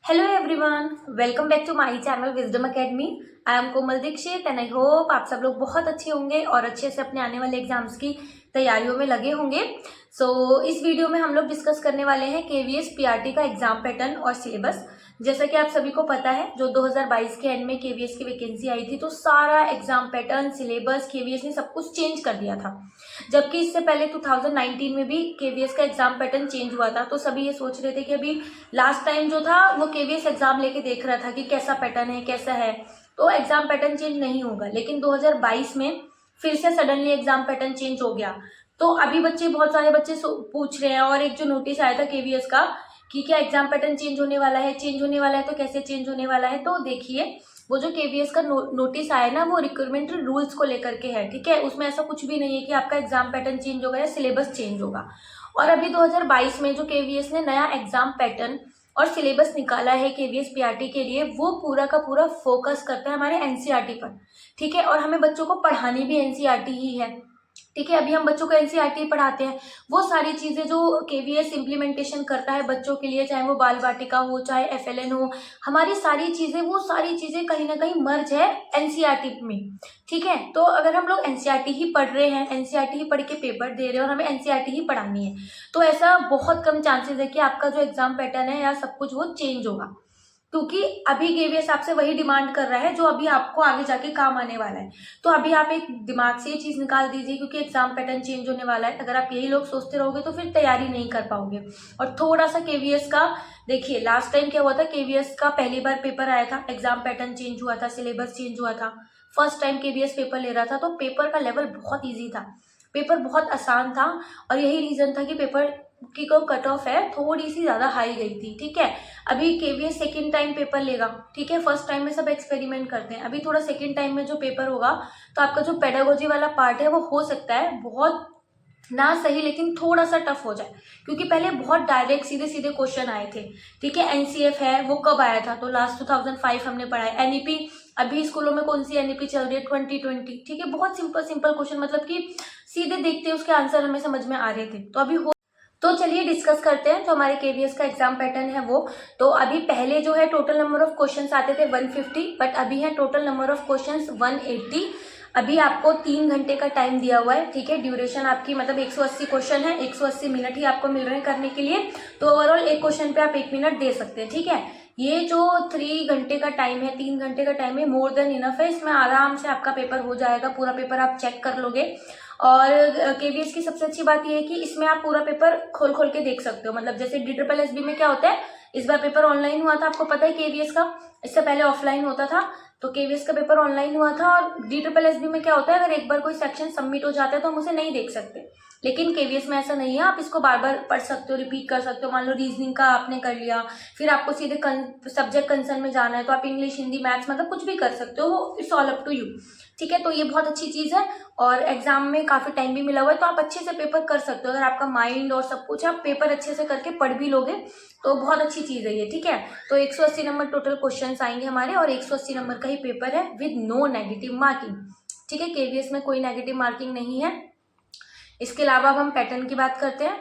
Hello everyone, welcome back to my channel Wisdom Academy. I am Komal Dikshit and I hope आप सब लोग बहुत अच्छे होंगे और अच्छे से अपने आने वाले एग्जाम्स की तैयारियों में लगे होंगे। इस वीडियो में हम लोग डिस्कस करने वाले हैं केवीएस पीआरटी का एग्जाम पैटर्न और सिलेबस। जैसा कि आप सभी को पता है, जो 2022 के एंड में केवीएस की वैकेंसी आई थी तो सारा एग्जाम पैटर्न, सिलेबस केवीएस ने सब कुछ चेंज कर दिया था। जबकि इससे पहले 2019 में भी केवीएस का एग्जाम पैटर्न चेंज हुआ था। तो सभी ये सोच रहे थे कि अभी लास्ट टाइम जो था वो केवीएस एग्जाम लेके देख रहा था कि कैसा पैटर्न है, कैसा है, तो एग्जाम पैटर्न चेंज नहीं होगा। लेकिन 2022 में फिर से सडनली एग्जाम पैटर्न चेंज हो गया। तो अभी बहुत सारे बच्चे पूछ रहे हैं, और एक जो नोटिस आया था केवीएस का कि क्या एग्जाम पैटर्न चेंज होने वाला है, चेंज होने वाला है तो कैसे चेंज होने वाला है। तो देखिए, वो जो केवीएस का नोटिस आया ना, वो रिक्रूटमेंट रूल्स को लेकर के है, ठीक है। उसमें ऐसा कुछ भी नहीं है कि आपका एग्जाम पैटर्न चेंज होगा या सिलेबस चेंज होगा। और अभी 2022 में जो केवीएस ने नया एग्जाम पैटर्न और सिलेबस निकाला है केवीएस पीआरटी के लिए, वो पूरा का पूरा फोकस करता है हमारे एनसीईआरटी पर, ठीक है। और हमें बच्चों को पढ़ानी भी एनसीईआरटी ही है, ठीक है। अभी हम बच्चों को एनसीईआरटी पढ़ाते हैं। वो सारी चीजें जो केवीएस इम्प्लीमेंटेशन करता है बच्चों के लिए, चाहे वो बाल वाटिका हो, चाहे एफएलएन हो, हमारी सारी चीजें, वो सारी चीजें कहीं ना कहीं मर्ज है एनसीईआरटी में, ठीक है। तो अगर हम लोग एनसीईआरटी ही पढ़ रहे हैं, एनसीईआरटी ही पढ़ के पेपर दे रहे हैं और हमें एनसीईआरटी ही पढ़ानी है, तो ऐसा बहुत कम चांसेस है कि आपका जो एग्जाम पैटर्न है या सब कुछ वो चेंज होगा। क्योंकि अभी केवीएस आपसे वही डिमांड कर रहा है जो अभी आपको आगे जाके काम आने वाला है। तो अभी आप एक दिमाग से ये चीज निकाल दीजिए, क्योंकि एग्जाम पैटर्न चेंज होने वाला है। अगर आप यही लोग सोचते रहोगे तो फिर तैयारी नहीं कर पाओगे। और थोड़ा सा केवीएस का देखिए, लास्ट टाइम क्या हुआ था, केवीएस का पहली बार पेपर आया था, एग्जाम पैटर्न चेंज हुआ था, सिलेबस चेंज हुआ था। फर्स्ट टाइम केवीएस पेपर ले रहा था, तो पेपर का लेवल बहुत ईजी था, पेपर बहुत आसान था। और यही रीजन था कि पेपर की को कट ऑफ है थोड़ी सी ज्यादा हाई गई थी, ठीक है। अभी केवीएस सेकेंड टाइम पेपर लेगा, ठीक है। फर्स्ट टाइम में सब एक्सपेरिमेंट करते हैं, अभी थोड़ा सेकेंड टाइम में जो पेपर होगा तो आपका जो पेडागोजी वाला पार्ट है वो हो सकता है बहुत ना सही, लेकिन थोड़ा सा टफ हो जाए, क्योंकि पहले बहुत डायरेक्ट सीधे सीधे क्वेश्चन आए थे, ठीक है। एनसीएफ है वो कब आया था, तो लास्ट 2005 हमने पढ़ा है। एनईपी अभी स्कूलों में कौन सी एनईपी चल रही है, 2020, ठीक है। बहुत सिंपल सिंपल क्वेश्चन, मतलब कि सीधे देखते उसके आंसर हमें समझ में आ रहे थे। तो अभी तो चलिए डिस्कस करते हैं जो हमारे केवीएस का एग्जाम पैटर्न है वो। तो अभी पहले जो है टोटल नंबर ऑफ क्वेश्चंस आते थे 150, बट अभी है टोटल नंबर ऑफ क्वेश्चंस 180। अभी आपको 3 घंटे का टाइम दिया हुआ है, ठीक है। ड्यूरेशन आपकी मतलब 180 क्वेश्चन है, 180 मिनट ही आपको मिल रहे हैं करने के लिए। तो ओवरऑल एक क्वेश्चन पे आप 1 मिनट दे सकते हैं, ठीक है। ये जो 3 घंटे का टाइम है, 3 घंटे का टाइम है, मोर देन इनफ है। इसमें आराम से आपका पेपर हो जाएगा, पूरा पेपर आप चेक कर लोगे। और केवीएस की सबसे अच्छी बात यह है कि इसमें आप पूरा पेपर खोल खोल के देख सकते हो। मतलब जैसे DSSB में क्या होता है, इस बार पेपर ऑनलाइन हुआ था, आपको पता है केवीएस का, इससे पहले ऑफलाइन होता था। तो केवीएस का पेपर ऑनलाइन हुआ था। और DSSB में क्या होता है, अगर एक बार कोई सेक्शन सबमिट हो जाता है तो हम उसे नहीं देख सकते, लेकिन केवीएस में ऐसा नहीं है, आप इसको बार बार पढ़ सकते हो, रिपीट कर सकते हो। मान लो रीजनिंग का आपने कर लिया, फिर आपको सीधे सब्जेक्ट कंसर्न में जाना है तो आप इंग्लिश, हिंदी, मैथ्स, मतलब कुछ भी कर सकते हो, वो it's all up to you, ठीक है। तो ये बहुत अच्छी चीज है, और एग्जाम में काफी टाइम भी मिला हुआ है, तो आप अच्छे से पेपर कर सकते हो। अगर आपका माइंड और सब कुछ, आप पेपर अच्छे से करके पढ़ भी लोगे तो बहुत अच्छी चीज है ये, ठीक है। तो 180 नंबर टोटल क्वेश्चंस आएंगे हमारे, और 180 नंबर का ही पेपर है विद नो नेगेटिव मार्किंग, ठीक है। केवीएस में कोई नेगेटिव मार्किंग नहीं है। इसके अलावा अब हम पैटर्न की बात करते हैं।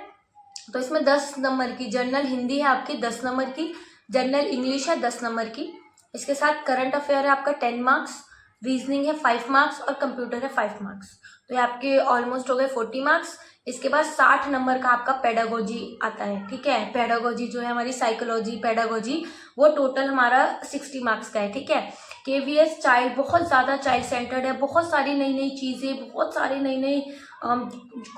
तो इसमें 10 नंबर की जनरल हिंदी है आपकी, 10 नंबर की जनरल इंग्लिश है, 10 नंबर की। इसके साथ करंट अफेयर है आपका 10 मार्क्स, रीजनिंग है 5 मार्क्स, और कंप्यूटर है 5 मार्क्स। तो ये आपके ऑलमोस्ट हो गए 40 मार्क्स। इसके बाद 60 नंबर का आपका पेडागोजी आता है, ठीक है। पेडागोजी जो है हमारी साइकोलॉजी पेडागोजी, वो टोटल हमारा 60 मार्क्स का है, ठीक है। केवीएस चाइल्ड बहुत ज्यादा चाइल्ड सेंटर्ड है, बहुत सारी नई नई चीजें, बहुत सारी नई नई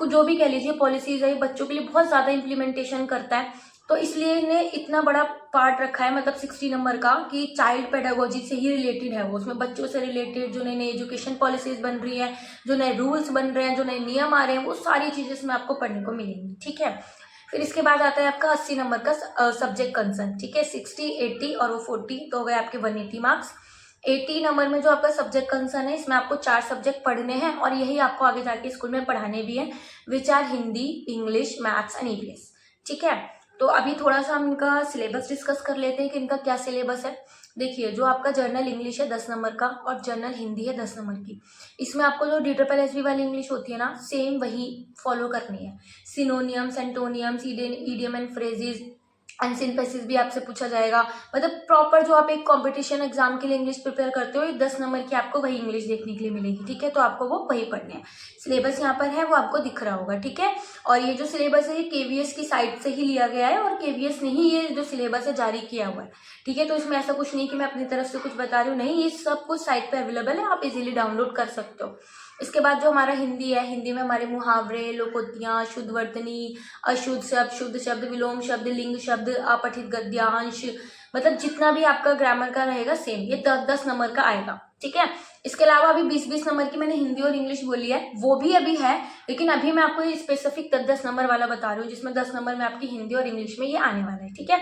जो भी कह लीजिए पॉलिसीज है, बच्चों के लिए बहुत ज्यादा इम्प्लीमेंटेशन करता है। तो इसलिए इन्हें इतना बड़ा पार्ट रखा है, मतलब 60 नंबर का, कि चाइल्ड पेडागोजी से ही रिलेटेड है वो। उसमें बच्चों से रिलेटेड जो नई नई एजुकेशन पॉलिसीज बन रही है, जो नए रूल्स बन रहे हैं, जो नए नियम आ रहे हैं, वो सारी चीजें इसमें आपको पढ़ने को मिलेंगी, ठीक है। फिर इसके बाद आता है आपका 80 नंबर का सब्जेक्ट कंसर्न, ठीक है। 60, 80 और वो 40, तो हो गए आपके 180 मार्क्स। 80 नंबर में जो आपका सब्जेक्ट कंसर्न है, इसमें आपको 4 सब्जेक्ट पढ़ने हैं, और यही आपको आगे जाके स्कूल में पढ़ाने भी हैं, which are Hindi, English, maths and EVS, ठीक है। तो अभी थोड़ा सा हम इनका सिलेबस डिस्कस कर लेते हैं कि इनका क्या सिलेबस है। देखिए, जो आपका जर्नल इंग्लिश है 10 नंबर का, और जर्नल हिंदी है 10 नंबर की, इसमें आपको जो DSSB वाली इंग्लिश होती है ना, सेम वही फॉलो करनी है। Synonyms, एंटोनियम्स, idiom and phrases, unseen passage भी आपसे पूछा जाएगा। मतलब प्रॉपर जो आप एक कंपटीशन एग्जाम के लिए इंग्लिश प्रिपेयर करते हो, ये 10 नंबर की आपको वही इंग्लिश देखने के लिए मिलेगी, ठीक है। तो आपको वो वही पढ़ने हैं। सिलेबस यहाँ पर है, वो आपको दिख रहा होगा, ठीक है। और ये जो सिलेबस है ये केवीएस की साइट से ही लिया गया है, और केवीएस ने ही ये जो सिलेबस है जारी किया हुआ है, ठीक है। तो इसमें ऐसा कुछ नहीं कि मैं अपनी तरफ से कुछ बता रही हूँ, नहीं, ये सब कुछ साइट पर अवेलेबल है, आप इजीली डाउनलोड कर सकते हो। इसके बाद जो हमारा हिंदी है, हिंदी में हमारे मुहावरे, लोकोक्तियाँ, शुद्ध वर्तनी, अशुद्ध शब्द, शुद्ध शब्द, विलोम शब्द, लिंग शब्द, अपठित गद्यांश, मतलब जितना भी आपका ग्रामर का रहेगा सेम, ये 10-10 नंबर का आएगा, ठीक है। इसके अलावा अभी 20-20 नंबर की मैंने हिंदी और इंग्लिश बोली है, वो भी अभी है, लेकिन अभी मैं आपको ये स्पेसिफिक 10-10 नंबर वाला बता रही हूँ, जिसमें 10 नंबर में आपकी हिंदी और इंग्लिश में ये आने वाला है, ठीक है।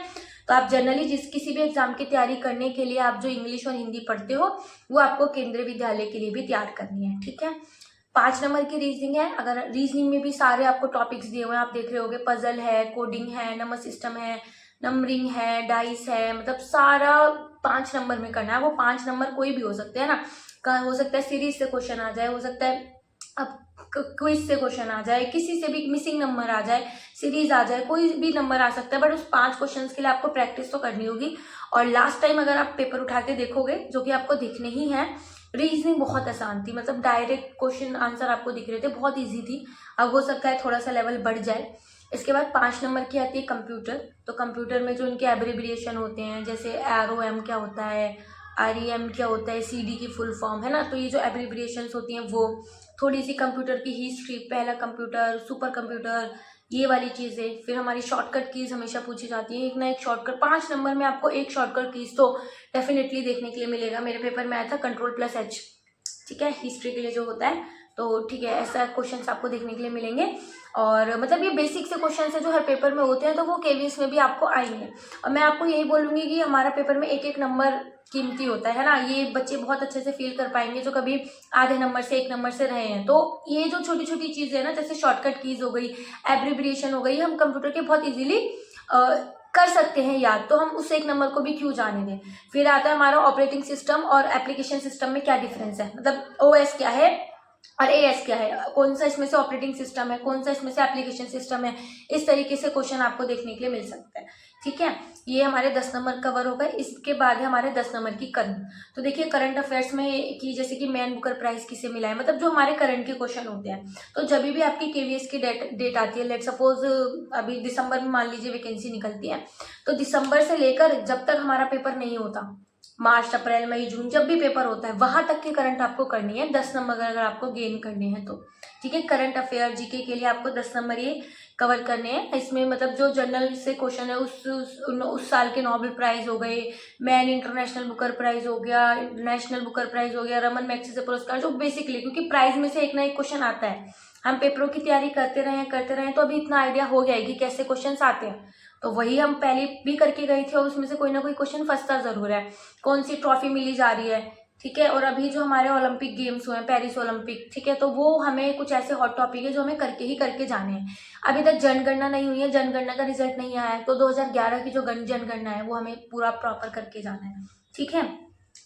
तो आप जनरली किसी भी एग्जाम की तैयारी करने के लिए आप जो इंग्लिश और हिंदी पढ़ते हो, वो आपको केंद्रीय विद्यालय के लिए भी तैयार करनी है, ठीक है। 5 नंबर की रीजनिंग है। अगर रीजनिंग में भी सारे आपको टॉपिक्स दिए हुए हैं, आप देख रहे होगे, पजल है, कोडिंग है, नंबर सिस्टम है, नंबरिंग है, डाइस है, मतलब सारा 5 नंबर में करना है। वो 5 नंबर कोई भी हो सकते हैं ना, हो सकता है सीरीज से क्वेश्चन आ जाए, हो सकता है अब क्विज से क्वेश्चन आ जाए, किसी से भी मिसिंग नंबर आ जाए, सीरीज आ जाए, कोई भी नंबर आ सकता है, बट उस 5 क्वेश्चंस के लिए आपको प्रैक्टिस तो करनी होगी। और लास्ट टाइम अगर आप पेपर उठा के देखोगे, जो कि आपको दिखने ही है, रीजनिंग बहुत आसान थी, मतलब डायरेक्ट क्वेश्चन आंसर आपको दिख रहे थे, बहुत इजी थी। अब हो सकता है थोड़ा सा लेवल बढ़ जाए। इसके बाद 5 नंबर की आती है कंप्यूटर। तो कंप्यूटर में जो इनके एब्रिविएशन होते हैं, जैसे ROM क्या होता है, REM क्या होता है, CD की फुल फॉर्म है ना, तो ये जो एब्रिविएशंस होती हैं वो, थोड़ी सी कंप्यूटर की हिस्ट्री, पहला कंप्यूटर, सुपर कंप्यूटर, ये वाली चीज़ें। फिर हमारी शॉर्टकट कीज हमेशा पूछी जाती है, एक ना एक शॉर्टकट, 5 नंबर में आपको एक शॉर्टकट कीज तो डेफिनेटली देखने के लिए मिलेगा। मेरे पेपर में आया था Ctrl+H, ठीक है, हिस्ट्री के लिए जो होता है, तो ठीक है, ऐसा क्वेश्चंस आपको देखने के लिए मिलेंगे। और मतलब ये बेसिक से क्वेश्चन है जो हर पेपर में होते हैं, तो वो केवीएस में भी आपको आएंगे। और मैं आपको यही बोलूँगी कि हमारा पेपर में एक एक नंबर कीमती होता है ना, ये बच्चे बहुत अच्छे से फील कर पाएंगे जो कभी आधे नंबर से 1 नंबर से रहे हैं। तो ये जो छोटी छोटी चीज़ें है ना, जैसे शॉर्टकट कीज हो गई, एब्रिविएशन हो गई, हम कंप्यूटर के बहुत ईजिली कर सकते हैं याद, तो हम उस 1 नंबर को भी क्यों जाने दें। फिर आता है हमारा ऑपरेटिंग सिस्टम और एप्लीकेशन सिस्टम में क्या डिफरेंस है, मतलब OS क्या है और AS क्या है, कौन सा इसमें से ऑपरेटिंग सिस्टम है, कौन सा इसमें से एप्लीकेशन सिस्टम है। इस तरीके से क्वेश्चन आपको देखने के लिए मिल सकता है, ठीक है। ये हमारे 10 नंबर कवर हो गए। इसके बाद है हमारे 10 नंबर की करंट। तो देखिए करंट अफेयर्स में कि जैसे कि मैन बुकर प्राइज किसे मिला है, मतलब जो हमारे करंट के क्वेश्चन होते हैं। तो जब भी आपकी केवीएस की डेट आती है, लेट सपोज अभी दिसंबर में मान लीजिए वैकेंसी निकलती है, तो दिसंबर से लेकर जब तक हमारा पेपर नहीं होता, मार्च, अप्रैल, मई, जून, जब भी पेपर होता है, वहां तक की करंट आपको करनी है, 10 नंबर अगर आपको गेन करने हैं तो, ठीक है। करंट अफेयर जीके के लिए आपको 10 नंबर ये कवर करने हैं। इसमें मतलब जो जनरल से क्वेश्चन है उस साल के नोबेल प्राइज हो गए, मैन इंटरनेशनल बुकर प्राइज हो गया, नेशनल बुकर प्राइज हो गया, रमन मैग्सेसे पुरस्कार, जो बेसिकली क्योंकि प्राइज में से एक ना एक क्वेश्चन आता है, हम पेपरों की तैयारी करते रहे तो अभी इतना आइडिया हो गया है कि कैसे क्वेश्चन आते हैं। तो वही हम पहले भी करके गए थे और उसमें से कोई ना कोई क्वेश्चन फंसता जरूर है, कौन सी ट्रॉफी मिली जा रही है, ठीक है। और अभी जो हमारे ओलंपिक गेम्स हुए हैं, पेरिस ओलंपिक, ठीक है, तो वो हमें कुछ ऐसे हॉट टॉपिक है जो हमें करके जाने हैं। अभी तक जनगणना नहीं हुई है, जनगणना का रिजल्ट नहीं आया है, तो 2011 की जो जनगणना है वो हमें पूरा प्रॉपर करके जाना है, ठीक है।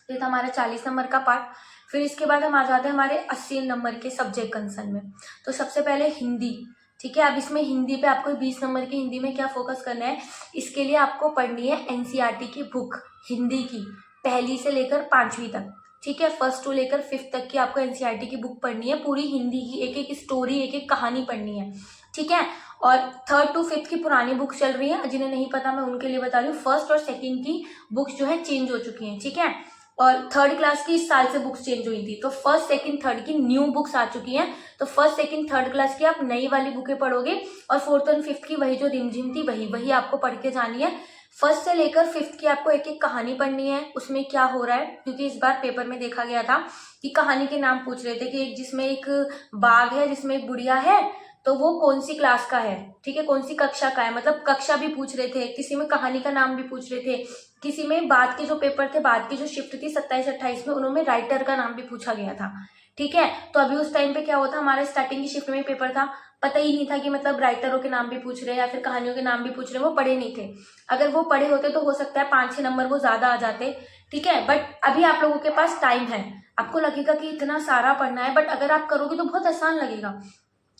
ये था हमारा 40 नंबर का पार्ट। फिर इसके बाद हम आ जाते हैं हमारे 80 नंबर के सब्जेक्ट कंसर्न में। तो सबसे पहले हिंदी, ठीक है। अब इसमें हिंदी पे आपको 20 नंबर की हिंदी में क्या फोकस करना है, इसके लिए आपको पढ़नी है NCERT की बुक हिंदी की, पहली से लेकर 5वीं तक, ठीक है। 1st to लेकर 5th तक की आपको NCERT की बुक पढ़नी है, पूरी हिंदी की एक एक स्टोरी, एक एक कहानी पढ़नी है, ठीक है। और 3rd to 5th की पुरानी बुक्स चल रही है, जिन्हें नहीं पता मैं उनके लिए बता रही हूँ। 1st और 2nd की बुक्स जो है चेंज हो चुकी हैं, ठीक है। और 3rd क्लास की इस साल से बुक्स चेंज हुई थी, तो 1st, 2nd, 3rd की न्यू बुक्स आ चुकी हैं। तो 1st, 2nd, 3rd क्लास की आप नई वाली बुकें पढ़ोगे, और 4th और 5th की वही जो रिमझिम थी वही आपको पढ़ के जानी है। 1st से लेकर 5th की आपको एक एक कहानी पढ़नी है, उसमें क्या हो रहा है, क्योंकि इस बार पेपर में देखा गया था कि कहानी के नाम पूछ रहे थे कि जिसमें एक बाघ है, जिसमें एक बुढ़िया है, तो वो कौन सी क्लास का है, ठीक है, कौन सी कक्षा का है, मतलब कक्षा भी पूछ रहे थे, किसी में कहानी का नाम भी पूछ रहे थे, किसी में बाद के जो पेपर थे, बाद की जो शिफ्ट थी 27-28 में, उन्होंने राइटर का नाम भी पूछा गया था, ठीक है। तो अभी उस टाइम पे क्या होता, हमारे स्टार्टिंग की शिफ्ट में पेपर था, पता ही नहीं था कि मतलब राइटरों के नाम भी पूछ रहे हैं या फिर कहानियों के नाम भी पूछ रहे हैं, वो पढ़े नहीं थे। अगर वो पढ़े होते तो हो सकता है 5-6 नंबर वो ज्यादा आ जाते, ठीक है। बट अभी आप लोगों के पास टाइम है, आपको लगेगा कि इतना सारा पढ़ना है, बट अगर आप करोगे तो बहुत आसान लगेगा,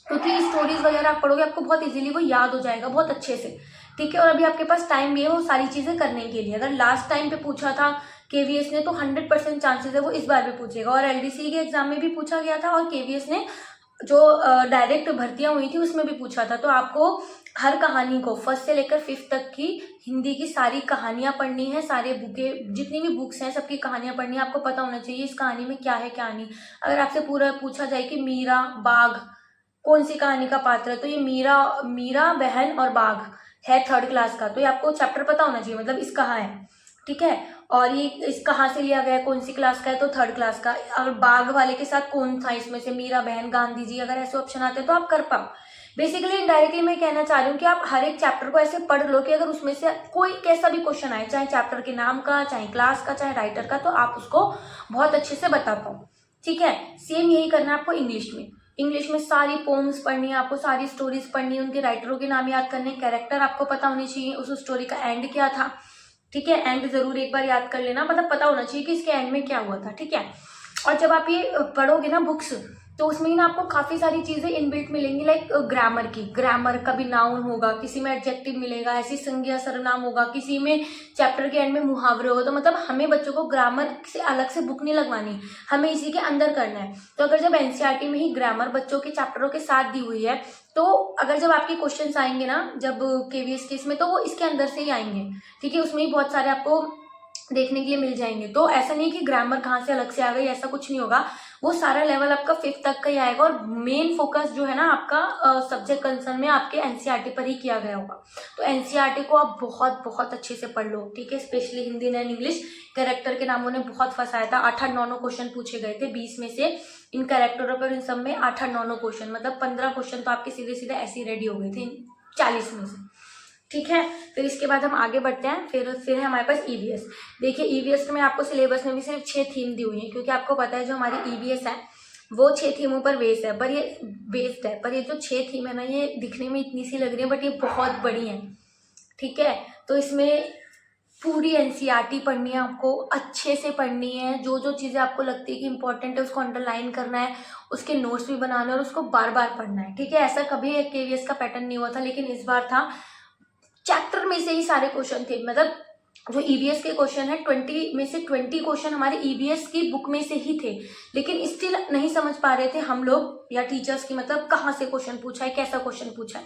क्योंकि स्टोरीज वगैरह आप पढ़ोगे, आपको बहुत इजीली वो याद हो जाएगा बहुत अच्छे से, ठीक है। और अभी आपके पास टाइम भी है वो सारी चीज़ें करने के लिए। अगर लास्ट टाइम पे पूछा था केवीएस ने तो 100% चांसेस है वो इस बार भी पूछेगा, और एलडीसी के एग्जाम में भी पूछा गया था, और केवीएस ने जो डायरेक्ट भर्तियां हुई थी उसमें भी पूछा था। तो आपको हर कहानी को फर्स्ट से लेकर फिफ्थ तक की हिंदी की सारी कहानियां पढ़नी है, सारे बुके जितनी भी बुक्स हैं सबकी कहानियां पढ़नी है। आपको पता होना चाहिए इस कहानी में क्या है क्या नहीं। अगर आपसे पूरा पूछा जाए कि मीरा बाघ कौन सी कहानी का पात्र है, तो ये मीरा बहन और बाघ है 3rd क्लास का, तो ये आपको चैप्टर पता होना चाहिए, मतलब इस कहाँ है, ठीक है। और ये इस कहाँ से लिया गया है, कौन सी क्लास का है, तो 3rd क्लास का। और बाघ वाले के साथ कौन था इसमें से, मीरा बहन, गांधी जी, अगर ऐसे ऑप्शन आते हैं तो आप कर पाओ। बेसिकली इनडायरेक्टली मैं कहना चाह रही हूँ कि आप हर एक चैप्टर को ऐसे पढ़ लो कि अगर उसमें से कोई कैसा भी क्वेश्चन आए, चाहे चैप्टर के नाम का, चाहे क्लास का, चाहे राइटर का, तो आप उसको बहुत अच्छे से बता पाओ, ठीक है। सेम यही करना है आपको इंग्लिश में। इंग्लिश में सारी पोम्स पढ़नी है आपको, सारी स्टोरीज पढ़नी है, उनके राइटरों के नाम याद करने, कैरेक्टर आपको पता होनी चाहिए, उस स्टोरी का एंड क्या था, ठीक है। एंड जरूर एक बार याद कर लेना, मतलब पता होना चाहिए कि इसके एंड में क्या हुआ था, ठीक है। और जब आप ये पढ़ोगे ना बुक्स, तो उसमें ना आपको काफी सारी चीजें इनबिल्ट मिलेंगी, लाइक ग्रामर की, ग्रामर का भी नाउन होगा, किसी में एडजेक्टिव मिलेगा, ऐसी संज्ञा सर्वनाम होगा, किसी में चैप्टर के एंड में मुहावरे होगा। तो मतलब हमें बच्चों को ग्रामर से अलग से बुक नहीं लगवानी, हमें इसी के अंदर करना है। तो अगर जब एनसीईआरटी में ही ग्रामर बच्चों के चैप्टरों के साथ दी हुई है, तो अगर जब आपके क्वेश्चंस आएंगे ना जब केवीएस के इसमें, तो वो इसके अंदर से ही आएंगे, ठीक है। उसमें ही बहुत सारे आपको देखने के लिए मिल जाएंगे। तो ऐसा नहीं कि ग्रामर कहाँ से अलग से आ गई, ऐसा कुछ नहीं होगा। वो सारा लेवल आपका 5th तक का ही आएगा, और मेन फोकस जो है ना आपका सब्जेक्ट कंसर्न में आपके एनसीईआरटी पर ही किया गया होगा। तो एनसीईआरटी को आप बहुत बहुत अच्छे से पढ़ लो, ठीक है। Specially Hindi and English, character के नामों ने बहुत फंसाया था। 8-8 9 क्वेश्चन पूछे गए थे 20 में से, इन कैरेक्टरों पर इन सब में 8-8 9 क्वेश्चन, मतलब 15 क्वेश्चन तो आपके सीधे सीधे ऐसे ही रेडी हो गए थे 40 में से, ठीक है। फिर इसके बाद हम आगे बढ़ते हैं। फिर है हमारे पास ईवीएस। देखिए ईवीएस में आपको सिलेबस में भी सिर्फ 6 थीम दी हुई है, क्योंकि आपको पता है जो हमारी ईवीएस है वो 6 थीमों पर बेस्ड है, पर ये जो 6 थीम है ना, ये दिखने में इतनी सी लग रही है बट ये बहुत बड़ी है, ठीक है। तो इसमें पूरी एनसीईआरटी पढ़नी है आपको, अच्छे से पढ़नी है। जो जो चीज़ें आपको लगती है कि इंपॉर्टेंट है उसको अंडरलाइन करना है, उसके नोट्स भी बनाने और उसको बार बार पढ़ना है, ठीक है। ऐसा कभी एक केवीएस का पैटर्न नहीं हुआ था, लेकिन इस बार था। चैप्टर में से ही सारे क्वेश्चन थे, मतलब जो ईवीएस के क्वेश्चन है 20 में से 20 क्वेश्चन हमारे ईवीएस की बुक में से ही थे, लेकिन स्टिल नहीं समझ पा रहे थे हम लोग या टीचर्स की, मतलब कहाँ से क्वेश्चन पूछा है, कैसा क्वेश्चन पूछा है,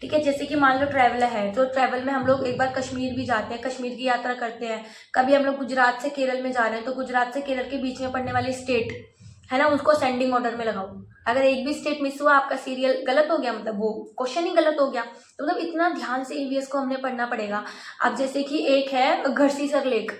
ठीक है। जैसे कि मान लो ट्रैवल है, तो ट्रैवल में हम लोग एक बार कश्मीर भी जाते हैं, कश्मीर की यात्रा करते हैं। कभी हम लोग गुजरात से केरल में जा रहे हैं, तो गुजरात से केरल के बीच में पड़ने वाली स्टेट है ना, उसको असेंडिंग ऑर्डर में लगाओ। अगर एक भी स्टेट मिस हुआ, आपका सीरियल गलत हो गया, मतलब वो क्वेश्चन ही गलत हो गया। तो मतलब इतना ध्यान से ईवीएस को हमने पढ़ना पड़ेगा। अब जैसे कि एक है घड़सीसर लेक,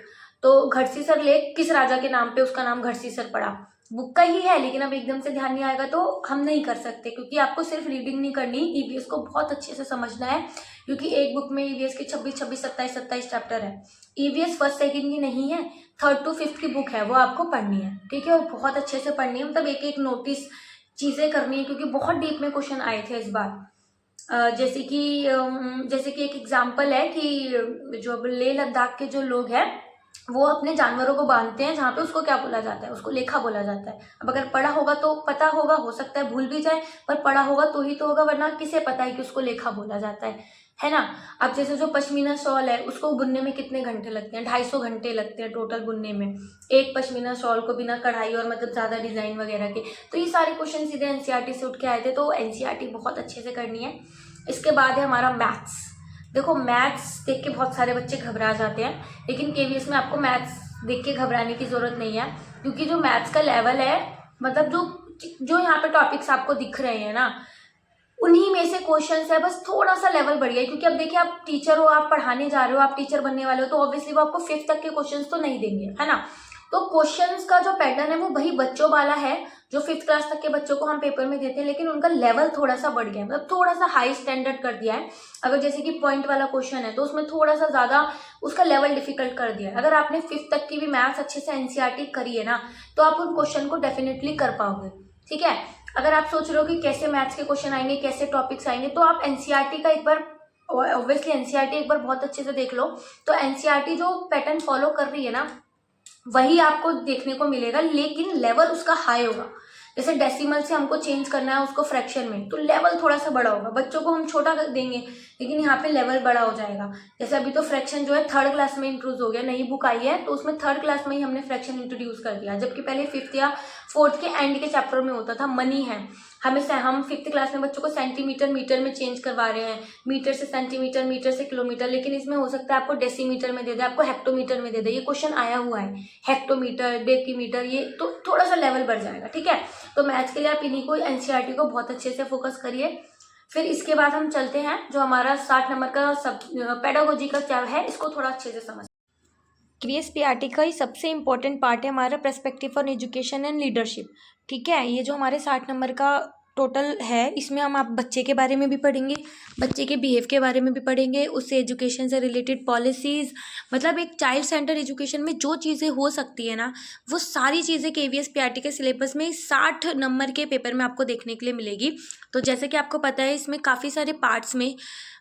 तो घड़सीसर लेक किस राजा के नाम पे उसका नाम घड़सीसर पड़ा, बुक का ही है, लेकिन अब एकदम से ध्यान नहीं आएगा तो हम नहीं कर सकते, क्योंकि आपको सिर्फ रीडिंग नहीं करनी, ईवीएस को बहुत अच्छे से समझना है। क्योंकि एक बुक में ईवीएस के 26 27 चैप्टर है। ईवीएस फर्स्ट सेकंड की नहीं है, 3rd to 5th की बुक है, वो आपको पढ़नी है, ठीक है। और बहुत अच्छे से पढ़नी है, मतलब एक एक नोटिस चीजें करनी है, क्योंकि बहुत डीप में क्वेश्चन आए थे इस बार। जैसे कि एक एग्जाम्पल है कि जो लेह लद्दाख के जो लोग हैं वो अपने जानवरों को बांधते हैं, जहाँ पे उसको क्या बोला जाता है, उसको लेखा बोला जाता है। अब अगर पढ़ा होगा तो पता होगा, हो सकता है भूल भी जाए, पर पढ़ा होगा तो ही तो होगा, वरना किसे पता है कि उसको लेखा बोला जाता है ना। अब जैसे जो पश्मीना शॉल है उसको बुनने में कितने घंटे लगते हैं, 250 घंटे लगते हैं टोटल बुनने में, एक पश्मीना शॉल को, बिना कढ़ाई और मतलब ज्यादा डिजाइन वगैरह के। तो ये सारे क्वेश्चन सीधे एनसीईआरटी से उठ के आए थे, तो एनसीईआरटी बहुत अच्छे से करनी है। इसके बाद है हमारा मैथ्स। देखो मैथ्स देख के बहुत सारे बच्चे घबरा जाते हैं, लेकिन केवीएस में आपको मैथ्स देख के घबराने की जरूरत नहीं है, क्योंकि जो मैथ्स का लेवल है, मतलब जो यहाँ पे टॉपिक्स आपको दिख रहे हैं ना, उन्हीं में से क्वेश्चंस है, बस थोड़ा सा लेवल बढ़िया है। क्योंकि अब देखिए आप टीचर हो, आप पढ़ाने जा रहे हो, आप टीचर बनने वाले हो, तो ऑब्वियसली वो आपको 5th तक के क्वेश्चंस तो नहीं देंगे, है ना। तो क्वेश्चंस का जो पैटर्न है वो वही बच्चों वाला है जो 5th क्लास तक के बच्चों को हम पेपर में देते हैं, लेकिन उनका लेवल थोड़ा सा बढ़ गया है, मतलब थोड़ा सा हाई स्टैंडर्ड कर दिया है। अगर जैसे कि पॉइंट वाला क्वेश्चन है तो उसमें थोड़ा सा ज्यादा उसका लेवल डिफिकल्ट कर दिया है। अगर आपने 5th तक की भी मैथ्स अच्छे से एनसीईआरटी करी है ना, तो आप उन क्वेश्चन को डेफिनेटली कर पाओगे, ठीक है। अगर आप सोच रहे हो कि कैसे मैथ्स के क्वेश्चन आएंगे, कैसे टॉपिक्स आएंगे, तो आप एनसीईआरटी का एक बार, ऑब्वियसली एनसीईआरटी एक बार बहुत अच्छे से देख लो। तो एनसीईआरटी जो पैटर्न फॉलो कर रही है ना, वही आपको देखने को मिलेगा, लेकिन लेवल उसका हाई होगा। जैसे डेसिमल से हमको चेंज करना है उसको फ्रैक्शन में, तो लेवल थोड़ा सा बड़ा होगा। बच्चों को हम छोटा कर देंगे लेकिन यहाँ पे लेवल बड़ा हो जाएगा। जैसे अभी तो फ्रैक्शन जो है थर्ड क्लास में इंट्रोड्यूस हो गया, नई बुक आई है तो उसमें थर्ड क्लास में ही हमने फ्रैक्शन इंट्रोड्यूस कर दिया, जबकि पहले फिफ्थ या फोर्थ के एंड के चैप्टर में होता था। मनी है, हम फिफ्थ क्लास में बच्चों को सेंटीमीटर मीटर में चेंज करवा रहे हैं, मीटर से सेंटीमीटर, मीटर से किलोमीटर, लेकिन इसमें हो सकता है आपको डेसीमीटर में दे दे, आपको हेक्टोमीटर में दे दे। ये क्वेश्चन आया हुआ है, हेक्टोमीटर, डेसीमीटर, ये तो थोड़ा सा लेवल बढ़ जाएगा। ठीक है, तो मैथ्स के लिए आप इन्हीं को एनसीईआरटी को बहुत अच्छे से फोकस करिए। फिर इसके बाद हम चलते हैं जो हमारा 60 नंबर का सब पेडागोजी का क्या है, इसको थोड़ा अच्छे से समझ। क्वीएसपीआरटी का ही सबसे इम्पोर्टेंट पार्ट है हमारा perspective on education and leadership. ठीक है, ये जो हमारे 60 नंबर का टोटल है, इसमें हम आप बच्चे के बारे में भी पढ़ेंगे, बच्चे के बिहेव के बारे में भी पढ़ेंगे, उससे एजुकेशन से रिलेटेड पॉलिसीज़, मतलब एक चाइल्ड सेंटर एजुकेशन में जो चीज़ें हो सकती है ना, वो सारी चीज़ें केवीएसपीआरटी के सिलेबस में 60 नंबर के पेपर में आपको देखने के लिए मिलेगी। तो जैसे कि आपको पता है इसमें काफ़ी सारे पार्ट्स में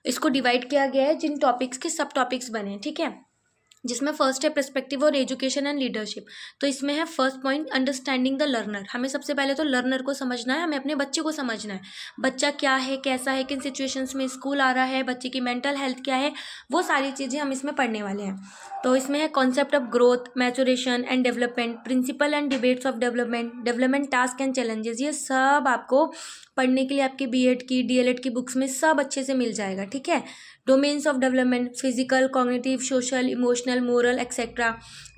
इसको डिवाइड किया गया है, जिन टॉपिक्स के सब टॉपिक्स बने हैं। ठीक है, जिसमें फर्स्ट है पर्सपेक्टिव और एजुकेशन एंड लीडरशिप। तो इसमें है first point understanding the learner. हमें सबसे पहले तो लर्नर को समझना है, हमें अपने बच्चे को समझना है, बच्चा क्या है, कैसा है, किन सिचुएशंस में स्कूल आ रहा है, बच्चे की मेंटल हेल्थ क्या है, वो सारी चीज़ें हम इसमें पढ़ने वाले हैं। तो इसमें है concept of growth, maturation and development, principle and debates of development, development task and challenges. ये सब आपको पढ़ने के लिए आपकी बीएड की, डीएलएड की बुक्स में सब अच्छे से मिल जाएगा। ठीक है, domains of development, physical, cognitive, social, emotional, moral etcetera,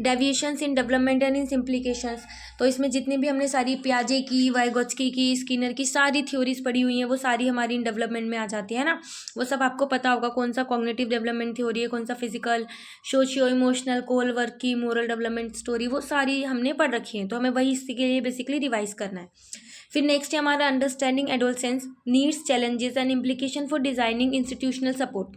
deviations in development and in implications. तो इसमें जितनी भी हमने सारी पियाजे की, वाइगोत्स्की की, स्किनर की सारी थ्योरीज पढ़ी हुई हैं, वो सारी हमारी इन डेवलपमेंट में आ जाती है ना। वो सब आपको पता होगा, कौन सा कॉग्निटिव डेवलपमेंट थ्योरी है, कौन सा फिजिकल, सोशियो इमोशनल, कोल वर्क की, मोरल डेवलपमेंट स्टोरी, वो सारी हमने पढ़ रखी है। तो हमें वही इसके लिए बेसिकली रिवाइज करना है। फिर नेक्स्ट है हमारा understanding adolescence needs, challenges and implication for designing institutional support.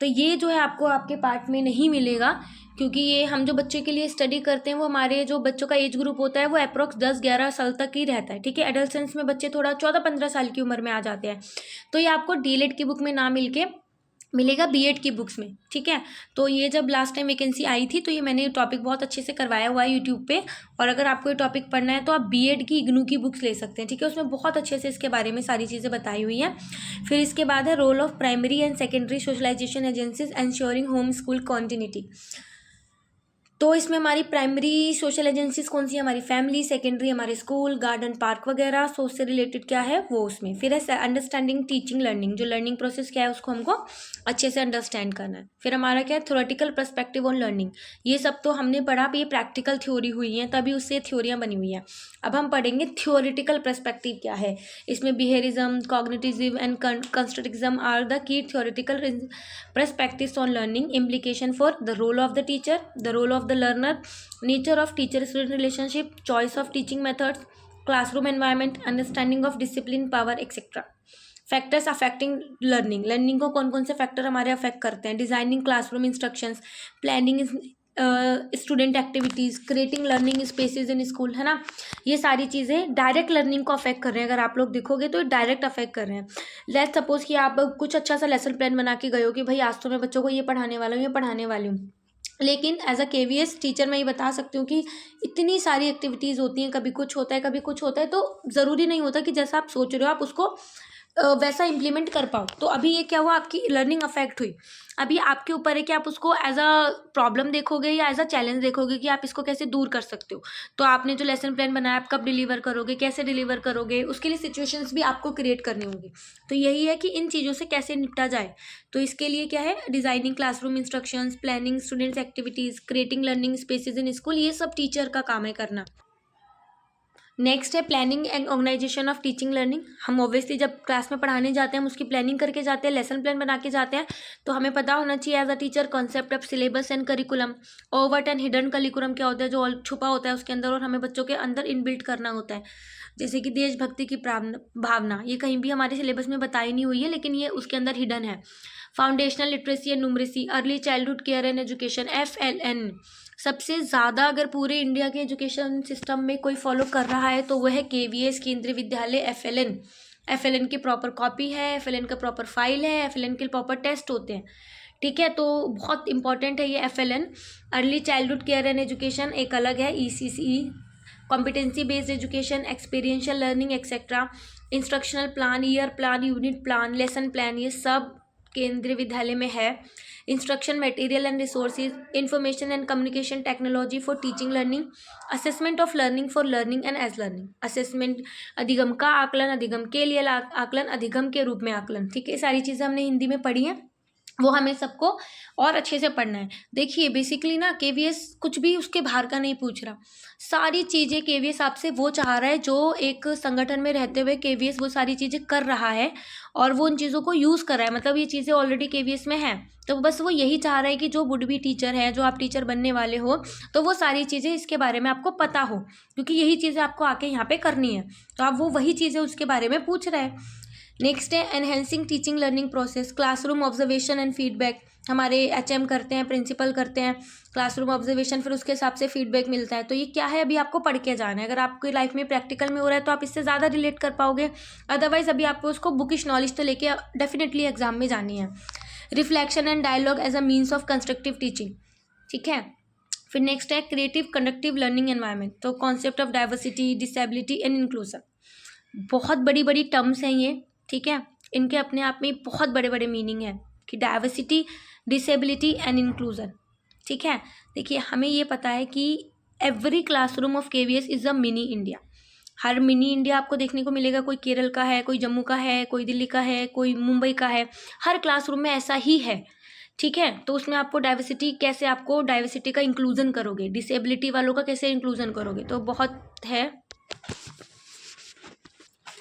तो ये जो है आपको आपके पार्ट में नहीं मिलेगा, क्योंकि ये हम जो बच्चे के लिए स्टडी करते हैं वो हमारे जो बच्चों का एज ग्रुप होता है वो अप्रॉक्स 10-11 साल तक ही रहता है। ठीक है, एडोलसेंस में बच्चे थोड़ा 14-15 साल की उम्र में आ जाते हैं। तो ये आपको डीएलएड की बुक में ना मिलके मिलेगा बीएड की बुक्स में। ठीक है, तो ये जब लास्ट टाइम वैकेंसी आई थी तो ये मैंने टॉपिक बहुत अच्छे से करवाया हुआ है यूट्यूब पे, और अगर आपको ये टॉपिक पढ़ना है तो आप बीएड की इग्नू की बुक्स ले सकते हैं। ठीक है, उसमें बहुत अच्छे से इसके बारे में सारी चीज़ें बताई हुई हैं। फिर इसके बाद है role of primary and secondary socialization agencies ensuring home school continuity. तो इसमें हमारी प्राइमरी सोशल एजेंसीज कौन सी है, हमारी फैमिली, सेकेंडरी हमारे स्कूल, गार्डन, पार्क वगैरह, सोच से रिलेटेड क्या है वो उसमें। फिर है अंडरस्टैंडिंग टीचिंग लर्निंग, जो लर्निंग प्रोसेस क्या है उसको हमको अच्छे से अंडरस्टैंड करना है। फिर हमारा क्या है थ्योरेटिकल पर्सपेक्टिव ऑन लर्निंग, ये सब तो हमने पढ़ा, ये प्रैक्टिकल थ्योरी हुई है तभी उससे थ्योरियाँ बनी हुई हैं। अब हम पढ़ेंगे थ्योरेटिकल पर्सपेक्टिव क्या है। इसमें behaviourism, cognitivism and constructivism are the key theoretical perspectives on learning, implication for the role of the teacher, the role of the learner, nature of teacher-student relationship, choice of teaching methods, classroom environment, understanding of discipline, power, etc. Factors affecting learning, learning को कौन कौन से factor हमारे affect करते हैं। Designing classroom instructions, planning student activities, creating learning spaces in school, है ना। ये सारी चीज़ें डायरेक्ट लर्निंग को अफेक्ट कर रहे हैं। अगर आप लोग देखोगे तो डायरेक्ट अफेक्ट कर रहे हैं। लेट्स सपोज कि आप कुछ अच्छा सा लेसन प्लान बना के गए हो कि भाई आज तो मैं बच्चों को ये पढ़ाने वाला हूँ, ये पढ़ाने वाली हूँ, लेकिन एज अ केवीएस टीचर मैं ये बता सकती हूँ कि इतनी सारी एक्टिविटीज़ होती हैं, कभी कुछ होता है कभी कुछ होता है, तो ज़रूरी नहीं होता कि जैसा आप सोच रहे हो आप उसको वैसा इम्प्लीमेंट कर पाओ। तो अभी ये क्या हुआ, आपकी लर्निंग अफेक्ट हुई। अभी आपके ऊपर है कि आप उसको एज अ प्रॉब्लम देखोगे या एज अ चैलेंज देखोगे कि आप इसको कैसे दूर कर सकते हो। तो आपने जो लेसन प्लान बनाया आप कब डिलीवर करोगे, कैसे डिलीवर करोगे, उसके लिए सिचुएशंस भी आपको क्रिएट करनी होगी। तो यही है कि इन चीज़ों से कैसे निपटा जाए। तो इसके लिए क्या है, designing classroom instructions, planning students activities, creating learning spaces in school, ये सब टीचर का काम है करना। नेक्स्ट है planning and organization of teaching learning. हम ऑब्वियसली जब क्लास में पढ़ाने जाते हैं हम उसकी प्लानिंग करके जाते हैं, लेसन प्लान बना के जाते हैं। तो हमें पता होना चाहिए as a teacher concept of syllabus and curriculum, overt and hidden curriculum क्या होता है, जो छुपा होता है उसके अंदर और हमें बच्चों के अंदर इनबिल्ट करना होता है। जैसे कि देशभक्ति की भावना, ये कहीं भी हमारे सिलेबस में बताई नहीं हुई है लेकिन ये उसके अंदर हिडन है। Foundational literacy and numeracy, early childhood care and education, FLN सबसे ज़्यादा अगर पूरे इंडिया के एजुकेशन सिस्टम में कोई फॉलो कर रहा है तो वह है KVS केंद्रीय विद्यालय FLN की प्रॉपर कॉपी है, FLN का प्रॉपर फाइल है, FLN के प्रॉपर टेस्ट होते हैं। ठीक है, तो बहुत इंपॉर्टेंट है ये FLN। Early childhood care and education एक अलग है, ECCE competency based education, experiential learning etcetera, instructional plan, year plan, unit plan, lesson plan, ये सब केंद्रीय विद्यालय में है। Instruction material and resources, information and communication technology for teaching learning, assessment of learning for learning and as learning, assessment, अधिगम का आकलन, अधिगम के लिए आकलन, अधिगम के रूप में आकलन। ठीक है, ये सारी चीज़ें हमने हिंदी में पढ़ी हैं, वो हमें सबको और अच्छे से पढ़ना है। देखिए बेसिकली ना केवीएस कुछ भी उसके बाहर का नहीं पूछ रहा, सारी चीज़ें केवीएस आपसे वो चाह रहा है जो एक संगठन में रहते हुए केवीएस वो सारी चीज़ें कर रहा है और वो उन चीज़ों को यूज़ कर रहा है, मतलब ये चीज़ें ऑलरेडी केवीएस में हैं। तो बस वो यही चाह रहा है कि जो वुड बी टीचर है, जो आप टीचर बनने वाले हो, तो वो सारी चीज़ें इसके बारे में आपको पता हो, क्योंकि यही चीज़ें आपको आके यहाँ पे करनी है। तो आप वो वही चीज़ें उसके बारे में पूछ रहे हैं। नेक्स्ट है enhancing teaching learning process, classroom observation and feedback. हमारे एचएम करते हैं, प्रिंसिपल करते हैं क्लासरूम ऑब्जर्वेशन, फिर उसके हिसाब से फीडबैक मिलता है। तो ये क्या है, अभी आपको पढ़ के जाना है। अगर आपकी लाइफ में प्रैक्टिकल में हो रहा है तो आप इससे ज़्यादा रिलेट कर पाओगे, अदरवाइज अभी आपको उसको बुकिश नॉलेज तो लेके डेफिनेटली एग्जाम में जानी है। Reflection and dialogue as a means of constructive teaching. ठीक है, फिर नेक्स्ट है क्रिएटिव कंडक्टिव लर्निंग एनवायरनमेंट। तो concept of diversity, disability and inclusion, बहुत बड़ी बड़ी टर्म्स हैं ये। ठीक है, इनके अपने आप में बहुत बड़े बड़े मीनिंग है कि डाइवर्सिटी, डिसेबिलिटी एंड इंक्लूजन। ठीक है, देखिए हमें ये पता है कि every classroom of KVS is a mini India. Her mini India आपको देखने को मिलेगा, कोई केरल का है, कोई जम्मू का है, कोई दिल्ली का है, कोई मुंबई का है, हर क्लासरूम में ऐसा ही है। ठीक है, तो उसमें आपको डाइवर्सिटी, कैसे आपको डाइवर्सिटी का इंक्लूजन करोगे, डिसेबिलिटी वालों का कैसे इंक्लूजन करोगे, तो बहुत है।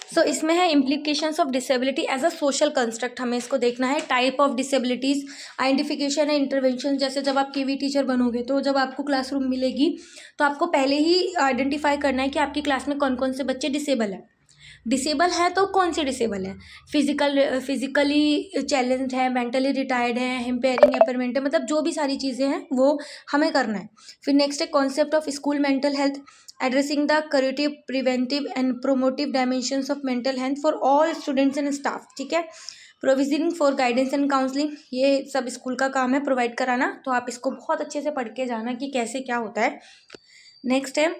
सो इसमें है implications of disability as a social construct, हमें इसको देखना है। Type of disabilities, identification and intervention. जैसे जब आप केवी टीचर बनोगे तो जब आपको क्लासरूम मिलेगी तो आपको पहले ही आइडेंटिफाई करना है कि आपकी क्लास में कौन कौन से बच्चे डिसेबल हैं। डिसेबल है तो कौन से डिसेबल है, फिजिकली चैलेंज्ड है, मेंटली रिटायर्ड है, इम्पेयरिंग अपेयरमेंट है, मतलब जो भी सारी चीज़ें हैं वो हमें करना है। फिर नेक्स्ट है concept of school mental health, addressing the curative, preventive and promotive dimensions of mental health for all students and staff. ठीक है, provisioning for guidance and counselling, ये सब स्कूल का काम है प्रोवाइड कराना। तो आप इसको बहुत अच्छे से पढ़ के जाना कि कैसे क्या होता है। नेक्स्ट है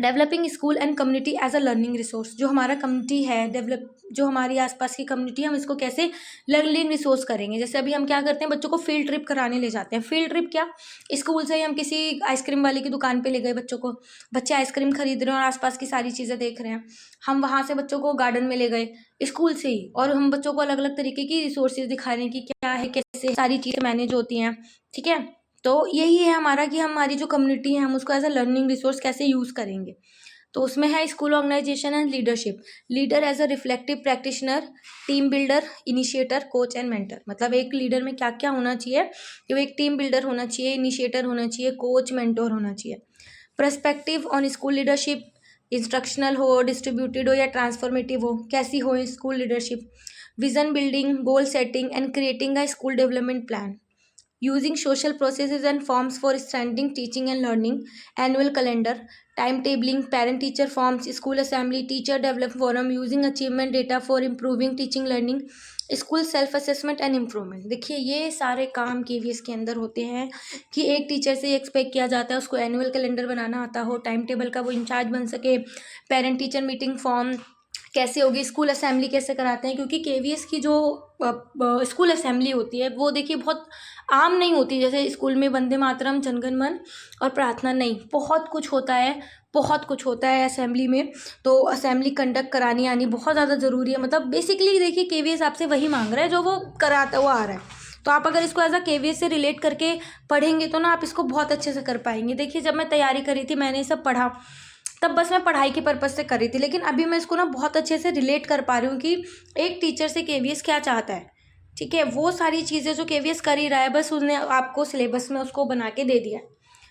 developing school and community as a learning resource. जो हमारा कम्युनिटी है, डेवलप, जो हमारी आसपास की कम्युनिटी है, हम इसको कैसे लर्निंग रिसोर्स करेंगे। जैसे अभी हम क्या करते हैं, बच्चों को फील्ड ट्रिप कराने ले जाते हैं। फील्ड ट्रिप क्या, स्कूल से ही हम किसी आइसक्रीम वाले की दुकान पे ले गए बच्चों को, बच्चे आइसक्रीम खरीद रहे हैं और आसपास की सारी चीज़ें देख रहे हैं। हम वहाँ से बच्चों को गार्डन में ले गए स्कूल से ही, और हम बच्चों को अलग अलग तरीके की रिसोर्सेज दिखा रहे हैं कि क्या है, कैसे सारी चीज़ें मैनेज होती हैं। ठीक है, तो यही है हमारा कि हमारी जो कम्युनिटी है हम उसको एज अ लर्निंग रिसोर्स कैसे यूज़ करेंगे। तो उसमें है school organization and leadership, leader as a reflective practitioner, team builder, initiator, coach and mentor. मतलब एक लीडर में क्या क्या होना चाहिए, कि वो एक टीम बिल्डर होना चाहिए, इनिशिएटर होना चाहिए, कोच, मेंटोर होना चाहिए। Perspective on school leadership, instructional हो, डिस्ट्रीब्यूटेड हो या ट्रांसफॉर्मेटिव हो, कैसी हो school leadership. Vision building, goal setting and creating a school development plan, using social processes and forms for standing teaching and learning, annual calendar, timetabling, parent teacher forms, school assembly, teacher development forum, using achievement data for improving teaching learning, school self assessment and improvement. देखिए ये सारे काम KVS के अंदर होते हैं कि एक टीचर से एक्सपेक्ट किया जाता है उसको एनुअल कैलेंडर बनाना आता हो, टाइम टेबल का वो इंचार्ज बन सके, पेरेंट टीचर मीटिंग फॉर्म कैसे होगी, स्कूल असेंबली कैसे कराते हैं, क्योंकि केवीएस की जो स्कूल असेंबली होती है वो देखिए बहुत आम नहीं होती। जैसे स्कूल में वंदे मातरम, जनगण मन और प्रार्थना नहीं, बहुत कुछ होता है, बहुत कुछ होता है असेंबली में। तो असेंबली कंडक्ट करानी आनी बहुत ज़्यादा ज़रूरी है। मतलब बेसिकली देखिए केवीएस आपसे वही मांग रहा है जो वो कराता वो आ रहा है। तो आप अगर इसको एज अ केवीएस से रिलेट करके पढ़ेंगे तो ना आप इसको बहुत अच्छे से कर पाएंगे। देखिए जब मैं तैयारी करी थी मैंने सब पढ़ा, तब बस मैं पढ़ाई के पर्पज़ से कर रही थी, लेकिन अभी मैं इसको ना बहुत अच्छे से रिलेट कर पा रही हूँ कि एक टीचर से केवीएस क्या चाहता है। ठीक है, वो सारी चीज़ें जो केवीएस कर ही रहा है बस उसने आपको सिलेबस में उसको बना के दे दिया है।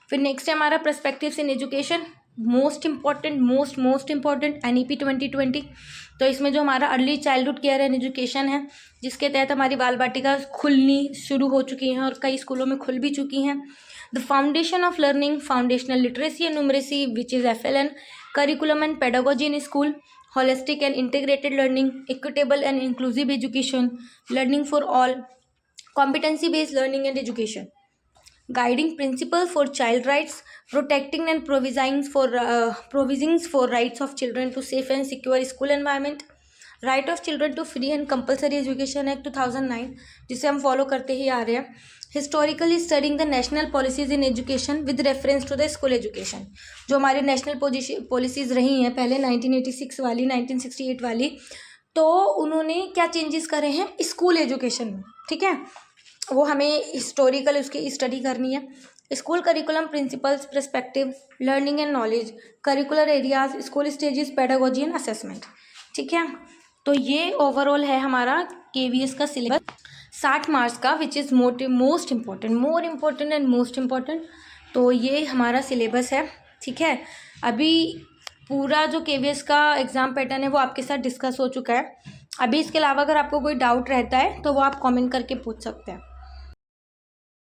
फिर नेक्स्ट है हमारा perspectives in education, most important NEP 2020। तो इसमें जो हमारा early childhood care and education है, जिसके तहत हमारी बाल वाटिका खुलनी शुरू हो चुकी हैं और कई स्कूलों में खुल भी चुकी हैं। The foundation of learning, foundational literacy and numeracy which is FLN, curriculum and pedagogy in school, holistic and integrated learning, equitable and inclusive education, learning for all, competency based learning and education. guiding principle for child rights, protecting and provisions for rights of children to safe and secure school environment, right of children to free and compulsory education act 2009 जिसे हम follow करते ही आ रहे हैं. Historically studying the national policies in education with reference to the school education. जो हमारी national policies रही हैं पहले 1986 वाली, 1968 वाली, तो उन्होंने क्या चेंजेस करे हैं स्कूल एजुकेशन में. ठीक है, वो हमें हिस्टोरिकल उसकी स्टडी करनी है. School curriculum principles, perspective, learning and knowledge, curricular areas, school stages, pedagogy and assessment. ठीक है, तो ये ओवरऑल है हमारा KVS का सिलेबस 60 मार्क्स का, which is more important and most important. तो ये हमारा सिलेबस है. ठीक है, अभी पूरा जो KVS का एग्ज़ाम पैटर्न है वो आपके साथ डिस्कस हो चुका है. अभी इसके अलावा अगर आपको कोई डाउट रहता है तो वो आप कमेंट करके पूछ सकते हैं.